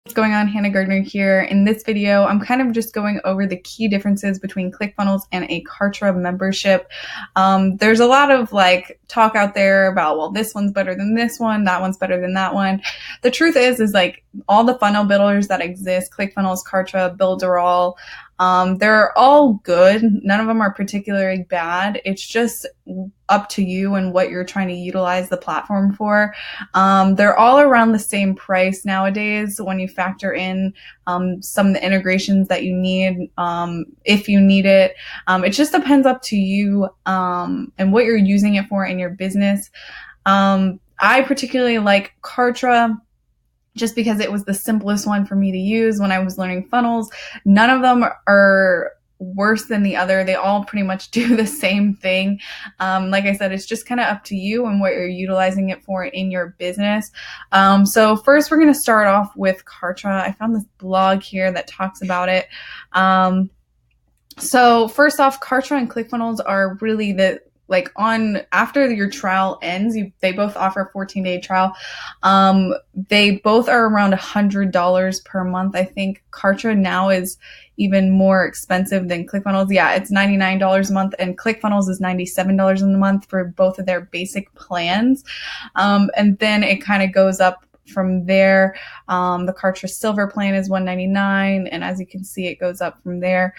What's going on? Hannah Gardner here. In this video, I'm kind of just going over the key differences between Clickfunnels and a Kartra membership. There's a lot of talk out there about, well, this one's better than this one, that one's better than that one. The truth is all the funnel builders that exist, Clickfunnels, Kartra, Builderall, they're all good. None of them are particularly bad. It's just up to you and what you're trying to utilize the platform for. They're all around the same price nowadays when you factor in some of the integrations that you need, if you need it. It just depends up to you and what you're using it for in your business. I particularly like Kartra just because it was the simplest one for me to use when I was learning funnels. None of them are worse than the other. They all pretty much do the same thing. Like I said, it's just kind of up to you and what you're utilizing it for in your business. So first we're going to start off with Kartra. I found this blog here that talks about it. So first off, Kartra and Clickfunnels are really after your trial ends, they both offer a 14-day trial. They both are around $100 per month. I think Kartra now is even more expensive than Clickfunnels. Yeah, it's $99 a month, and Clickfunnels is $97 a month for both of their basic plans. And then it kind of goes up from there. The Kartra Silver plan is $199, and as you can see, it goes up from there.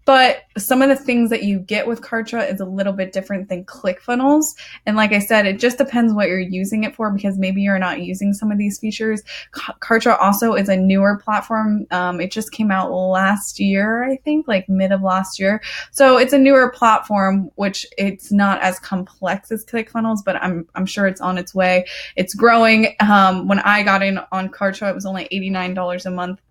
But some of the things that you get with Kartra is a little bit different than Clickfunnels. And like I said, it just depends what you're using it for, because maybe you're not using some of these features. Kartra also is a newer platform. It just came out last year, I think, mid of last year. So it's a newer platform, which it's not as complex as Clickfunnels, but I'm sure it's on its way. It's growing. When I got in on Kartra, it was only $89 a month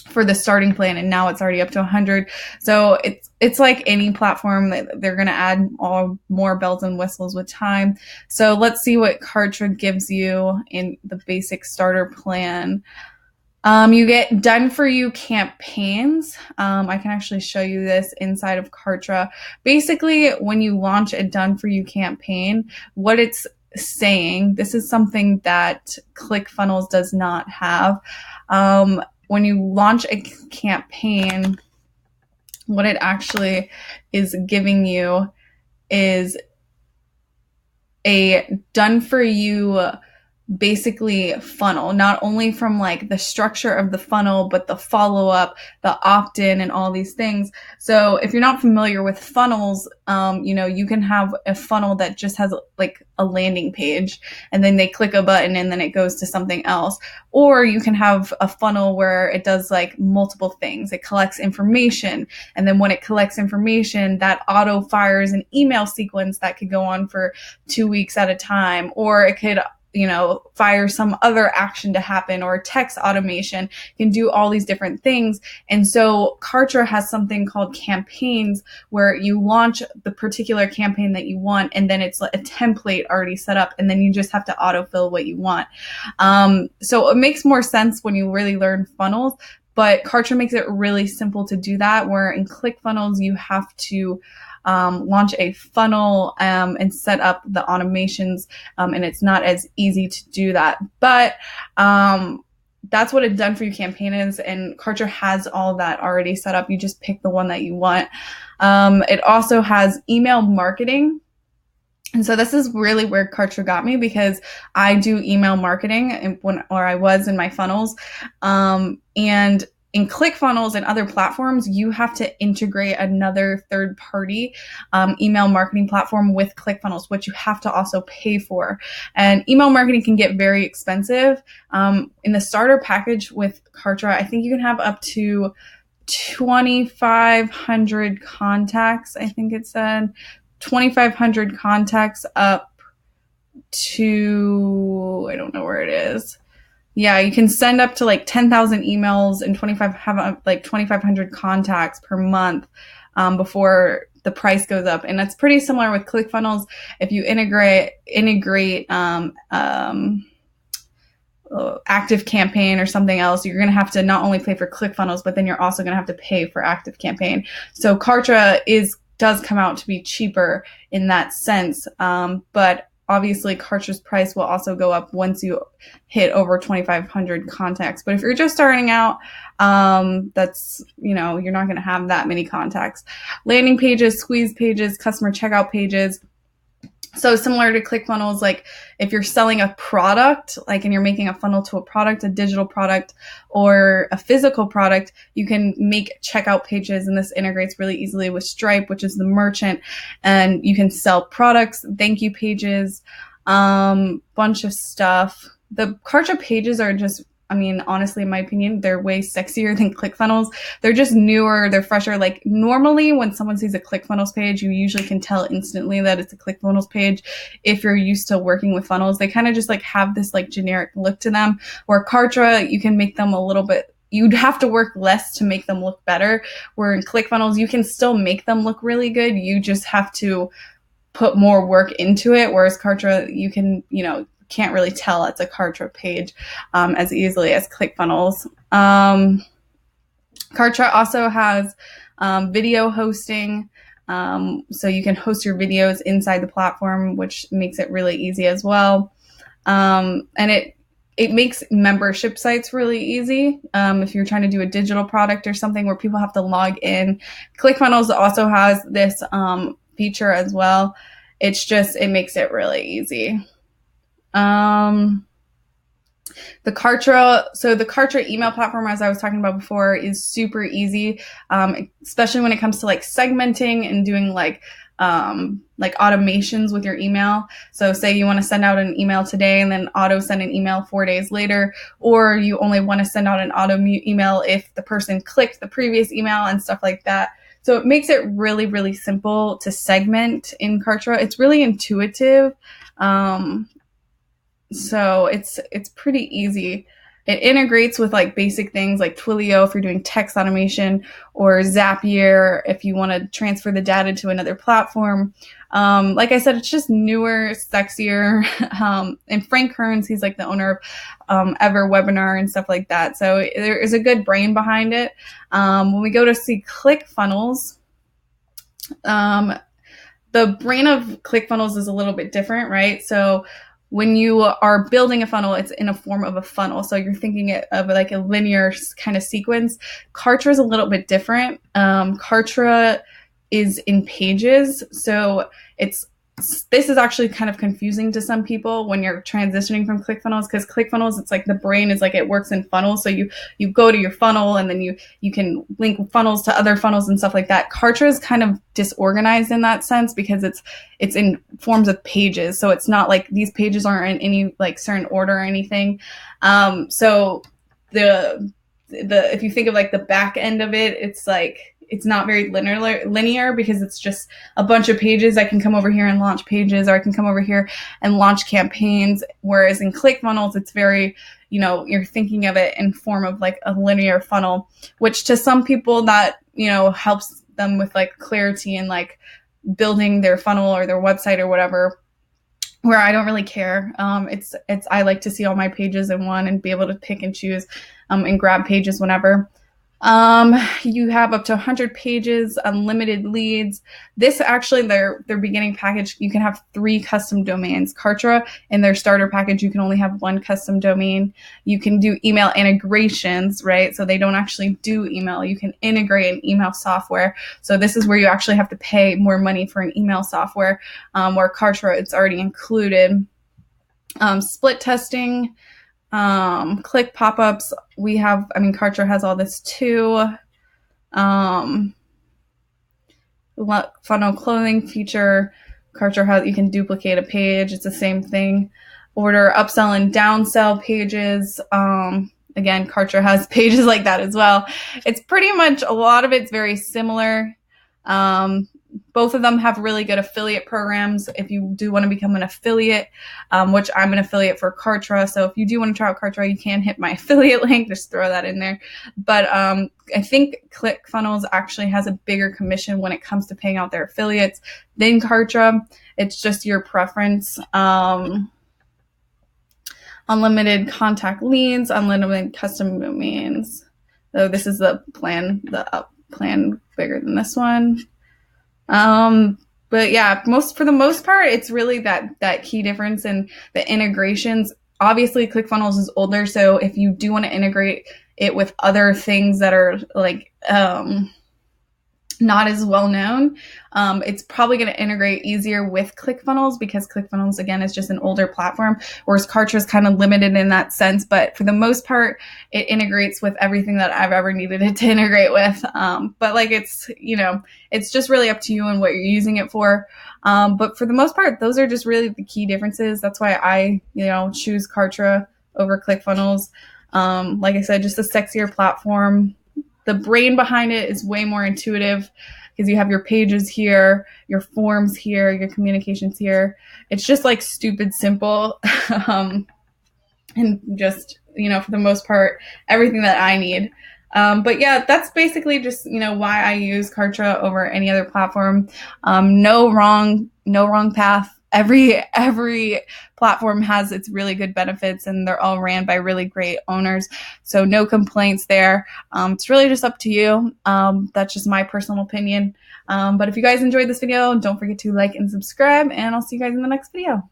for the starting plan, and now it's already up to 100. So it's like any platform, that they're going to add all more bells and whistles with time. So let's see what Kartra gives you in the basic starter plan. You get done for you campaigns. I can actually show you this inside of Kartra. Basically, when you launch a done for you campaign, what it's saying, this is something that Clickfunnels does not have. When you launch a campaign, what it actually is giving you is a done for you basically funnel, not only from the structure of the funnel, but the follow-up, the opt-in, and all these things. So if you're not familiar with funnels, you can have a funnel that just has a landing page, and then they click a button and then it goes to something else. Or you can have a funnel where it does multiple things. It collects information, and then when it collects information, that auto fires an email sequence that could go on for 2 weeks at a time, or it could fire some other action to happen, or text automation, can do all these different things. And so Kartra has something called campaigns, where you launch the particular campaign that you want, and then it's a template already set up, and then you just have to autofill what you want. So it makes more sense when you really learn funnels, but Kartra makes it really simple to do that, where in Clickfunnels you have to launch a funnel and set up the automations, and it's not as easy to do that. But that's what a done for you campaign is, and Kartra has all that already set up. You just pick the one that you want. It also has email marketing. And so this is really where Kartra got me, because I do email marketing or I was in my funnels. And in Clickfunnels and other platforms, you have to integrate another third-party email marketing platform with Clickfunnels, which you have to also pay for. And email marketing can get very expensive. In the starter package with Kartra, I think you can have up to 2,500 contacts. I think it said 2,500 contacts up to, I don't know where it is. Yeah, you can send up to 10,000 emails and 2,500 contacts per month before the price goes up. And that's pretty similar with Clickfunnels. If you integrate Active Campaign or something else, you're going to have to not only pay for Clickfunnels, but then you're also going to have to pay for Active Campaign. So Kartra does come out to be cheaper in that sense. But obviously Kartra's price will also go up once you hit over 2,500 contacts. But if you're just starting out, that's, you're not going to have that many contacts. Landing pages, squeeze pages, customer checkout pages. So similar to ClickFunnels, like if you're selling a product, like, and you're making a funnel to a product, a digital product or a physical product, you can make checkout pages, and this integrates really easily with Stripe, which is the merchant, and you can sell products, thank you pages, bunch of stuff. The Kartra pages are just, honestly, in my opinion, they're way sexier than ClickFunnels. They're just newer, they're fresher. Like normally when someone sees a ClickFunnels page, you usually can tell instantly that it's a ClickFunnels page. If you're used to working with funnels, they kind of just like have this like generic look to them, where Kartra, you can make them a little bit, you'd have to work less to make them look better. Where in ClickFunnels, you can still make them look really good. You just have to put more work into it. Whereas Kartra, you can, can't really tell it's a Kartra page as easily as ClickFunnels. Kartra also has video hosting. So you can host your videos inside the platform, which makes it really easy as well. And it makes membership sites really easy. If you're trying to do a digital product or something where people have to log in. ClickFunnels also has this feature as well. It makes it really easy. The Kartra email platform, as I was talking about before, is super easy, especially when it comes to like segmenting and doing like automations with your email. So say you want to send out an email today and then auto send an email 4 days later, or you only want to send out an auto email if the person clicked the previous email and stuff like that. So it makes it really, really simple to segment in Kartra. It's really intuitive. So it's pretty easy. It integrates with like basic things like Twilio if you're doing text automation, or Zapier if you want to transfer the data to another platform. Like I said, it's just newer, sexier. And Frank Kearns, he's like the owner of Ever Webinar and stuff like that. So there is a good brain behind it. When we go to see ClickFunnels, the brain of ClickFunnels is a little bit different, right? So when you are building a funnel, it's in a form of a funnel. So you're thinking of like a linear kind of sequence. Kartra is a little bit different. Kartra is in pages. So this is actually kind of confusing to some people when you're transitioning from ClickFunnels, because ClickFunnels, it's like the brain is like it works in funnels. So you go to your funnel and then you can link funnels to other funnels and stuff like that. Kartra is kind of disorganized in that sense because it's in forms of pages. So it's not like these pages aren't in any like certain order or anything. So the if you think of like the back end of it, it's like it's not very linear because it's just a bunch of pages. I can come over here and launch pages, or I can come over here and launch campaigns. Whereas in ClickFunnels, it's very, you're thinking of it in form of like a linear funnel, which to some people that, helps them with like clarity and like building their funnel or their website or whatever, where I don't really care. I like to see all my pages in one and be able to pick and choose and grab pages whenever. You have up to 100 pages, unlimited leads. This actually, their beginning package, you can have 3 custom domains. Kartra, in their starter package, you can only have 1 custom domain. You can do email integrations, right? So they don't actually do email. You can integrate an email software. So this is where you actually have to pay more money for an email software, where Kartra, it's already included. Split testing. Click pop-ups, Kartra has all this too. Funnel clothing feature, Kartra has, you can duplicate a page, it's the same thing. Order, upsell, and downsell pages. Again, Kartra has pages like that as well. It's pretty much, a lot of it's very similar. Both of them have really good affiliate programs if you do want to become an affiliate, which I'm an affiliate for Kartra. So if you do want to try out Kartra, you can hit my affiliate link, just throw that in there. But I think ClickFunnels actually has a bigger commission when it comes to paying out their affiliates than Kartra. It's just your preference. Unlimited contact leads, unlimited custom domains. So this is the plan, plan bigger than this one. But yeah, for the most part, it's really that key difference in the integrations. Obviously, ClickFunnels is older, so if you do want to integrate it with other things that are like not as well known, it's probably going to integrate easier with ClickFunnels because ClickFunnels, again, is just an older platform, whereas Kartra is kind of limited in that sense. But for the most part, it integrates with everything that I've ever needed it to integrate with. But like it's just really up to you and what you're using it for. But for the most part, those are just really the key differences. That's why I, choose Kartra over ClickFunnels. Like I said, just a sexier platform. The brain behind it is way more intuitive because you have your pages here, your forms here, your communications here. It's just like stupid simple. And just, for the most part, everything that I need. But yeah, that's basically just, why I use Kartra over any other platform. No wrong path. Every platform has its really good benefits and they're all ran by really great owners. So no complaints there. It's really just up to you. That's just my personal opinion. But if you guys enjoyed this video, don't forget to like and subscribe, and I'll see you guys in the next video.